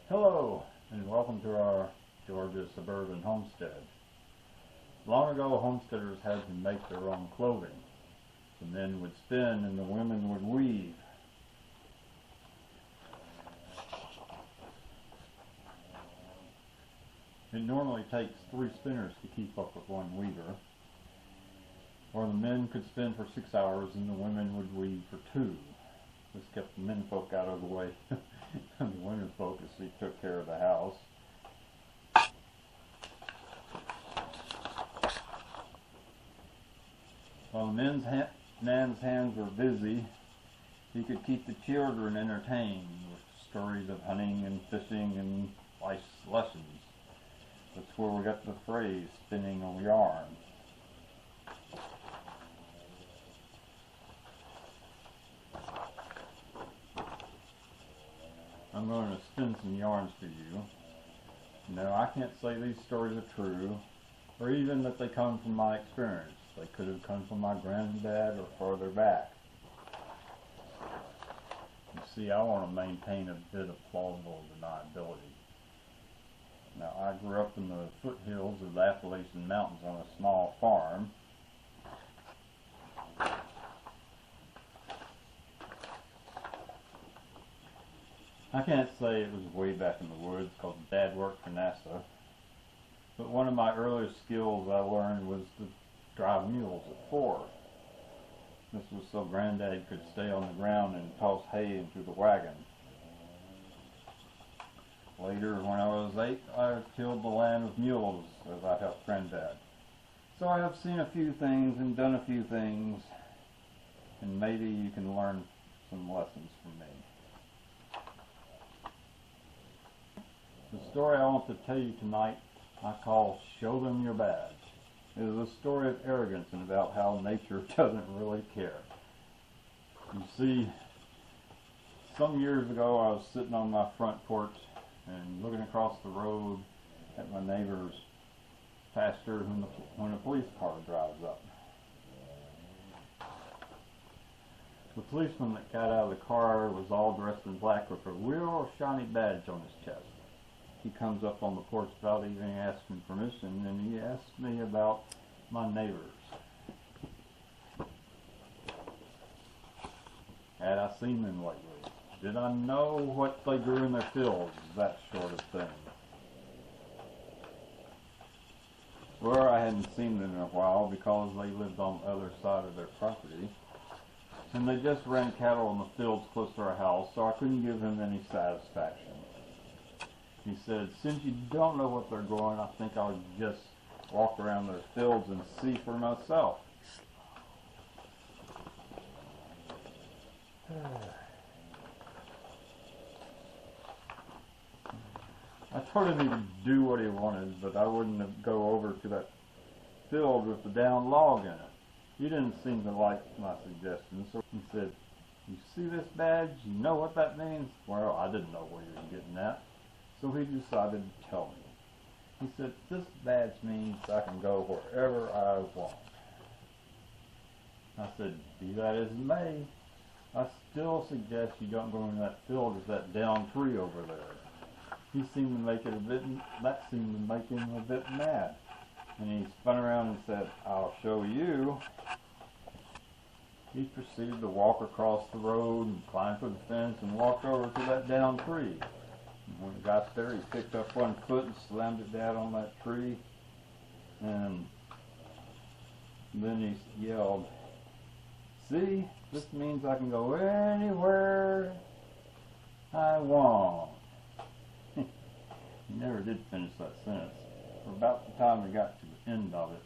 Hello, and welcome to our Georgia suburban homestead. Long ago, homesteaders had to make their own clothing. The men would spin and the women would weave. It normally takes 3 spinners to keep up with one weaver. Or the men could spin for 6 hours and the women would weave for 2. This kept the men folk out of the way. The women folk, as they took care of the house. While the man's hands were busy, he could keep the children entertained with stories of hunting and fishing and life lessons. That's where we got the phrase, spinning a yarn. I'm going to spin some yarns for you. No, I can't say these stories are true, or even that they come from my experience. They could have come from my granddad or further back. You see, I want to maintain a bit of plausible deniability. Now, I grew up in the foothills of the Appalachian Mountains on a small farm. I can't say it was way back in the woods because Dad worked for NASA, but one of my earliest skills I learned was to drive mules at 4. This was so Granddad could stay on the ground and toss hay into the wagon. Later, when I was 8, I tilled the land with mules as I helped Granddad. So I have seen a few things and done a few things, and maybe you can learn some lessons from me. The story I want to tell you tonight I call Show Them Your Badge. It is a story of arrogance and about how nature doesn't really care. You see, some years ago I was sitting on my front porch and looking across the road at my neighbor's pasture when a police car drives up. The policeman that got out of the car was all dressed in black with a real shiny badge on his chest. He comes up on the porch without even asking permission, and he asked me about my neighbors. Had I seen them lately? Did I know what they grew in their fields? That sort of thing. Well, I hadn't seen them in a while because they lived on the other side of their property, and they just ran cattle in the fields close to our house, so I couldn't give him any satisfaction. He said, since you don't know what they're growing, I think I'll just walk around their fields and see for myself. I told him he could do what he wanted, but I wouldn't go over to that field with the down log in it. He didn't seem to like my suggestion, so he said, you see this badge? You know what that means? Well, I didn't know what he was getting at. So he decided to tell me. He said, this badge means I can go wherever I want. I said, be that as it may, I still suggest you don't go in that field with that down tree over there. He seemed to make it that seemed to make him a bit mad. And he spun around and said, I'll show you. He proceeded to walk across the road and climb through the fence and walked over to that down tree. When he got there, he picked up one foot and slammed it down on that tree, and then he yelled, see, this means I can go anywhere I want. He never did finish that sentence. For about the time we got to the end of it,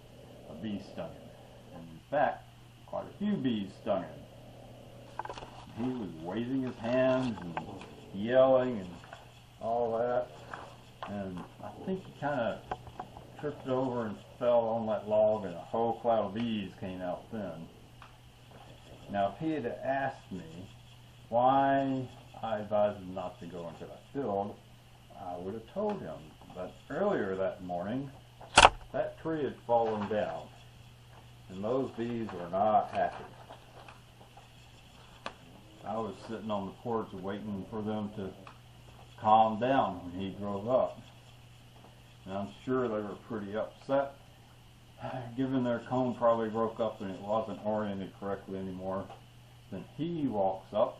a bee stung him. And in fact, quite a few bees stung him. He was waving his hands and yelling and all that, and I think he kind of tripped over and fell on that log, and a whole cloud of bees came out then. Now, if he had asked me why I advised him not to go into that field, I would have told him. But earlier that morning, that tree had fallen down, and those bees were not happy. I was sitting on the porch waiting for them to calmed down when he drove up. And I'm sure they were pretty upset, given their cone probably broke up and it wasn't oriented correctly anymore. Then he walks up,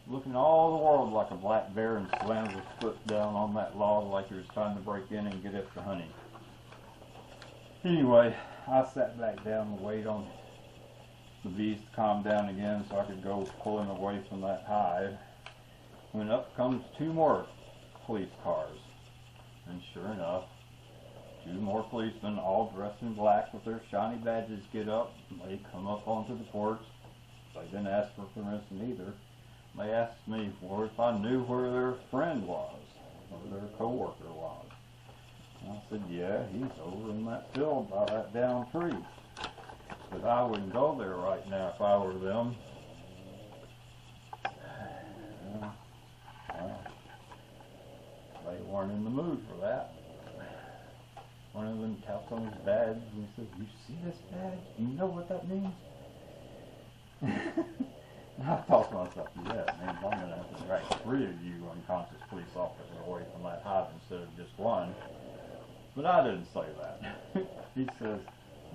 looking all the world like a black bear, and slams his foot down on that log like he was trying to break in and get at the honey. Anyway, I sat back down to wait on the bees to calm down again so I could go pulling away from that hive, when up comes two more police cars. And sure enough, two more policemen, all dressed in black with their shiny badges, get up. They come up onto the porch. They didn't ask for permission either. They asked me if I knew where their friend was, or their co-worker was. And I said, yeah, he's over in that field by that down tree. But I wouldn't go there right now if I were them. Well, they weren't in the mood for that. One of them taps on his badge and he says, "You see this badge? Do you know what that means?" And I thought to myself, yeah, man, I'm going to have to drag 3 of you unconscious police officers away from that hive instead of just one. But I didn't say that. He says,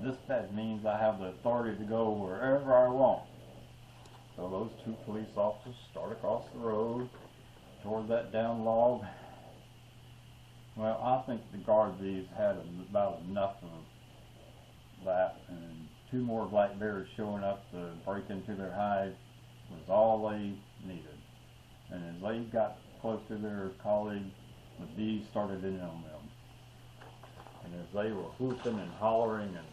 "This badge means I have the authority to go wherever I want." So those 2 police officers start across the road toward that down log. Well, I think the guard bees had about enough of that, and 2 more black bears showing up to break into their hive was all they needed. And as they got close to their colleague, the bees started in on them. And as they were whooping and hollering and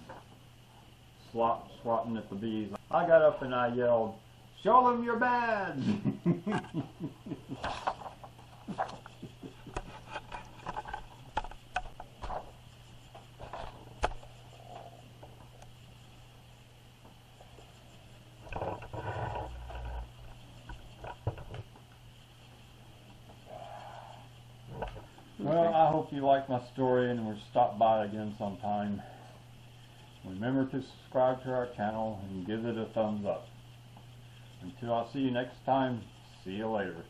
swatting at the bees, I got up and I yelled, "Show them your badge!" Well, I hope you liked my story and will stop by again sometime. Remember to subscribe to our channel and give it a thumbs up. Until I see you next time, see you later.